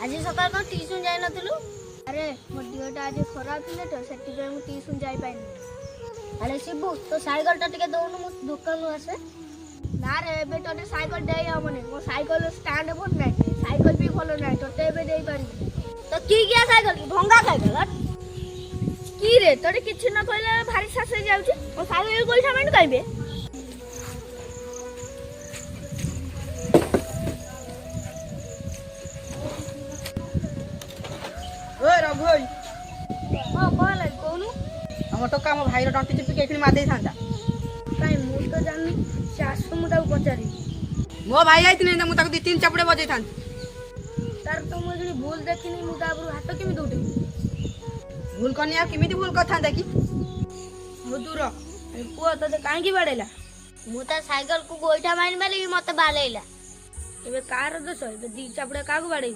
आज सकाल कौन ट्यूशन जाई नथिलु? अरे मोर देहटा आज खराब थिले तो सेति पे मु ट्यूशन जाई पाइनी। अरे शिबू तो साइकिल टा टिके दोनु मु दुकान आसे। ना रे एबे तोटे साइकिल देई हमने मो साइकिल स्टैंड पर नै साइकिल भी भलो नै तोटे एबे देई पारी। तो की गया साइकिल की भंगा साइकिल हट की रे तोटे किछ न कहले भारी सासे जाउची मो साइकिल पैसा मेन कहबे। ओए रघु भाई हां कोन लाग कोनु हम तो काम भाई रो डंटी चिपी केखनी मार देई थांता काई मु तो जानी से आसु मु ताको पचारी मो भाई आइतने मु ताको दी तीन चापड़े बजै थांत तार तो मु जड़ी भूल देखिनी मु ताबरु हाथ केमि दोटे भूल कनिया किमिति भूल कथा देखी हो दूर पुआ तो काहे की बाडेला मु ता साइकिल को गोइठा माइन बाली मते बालेला एबे कार दोस एबे दी चापड़े कागु बाडेई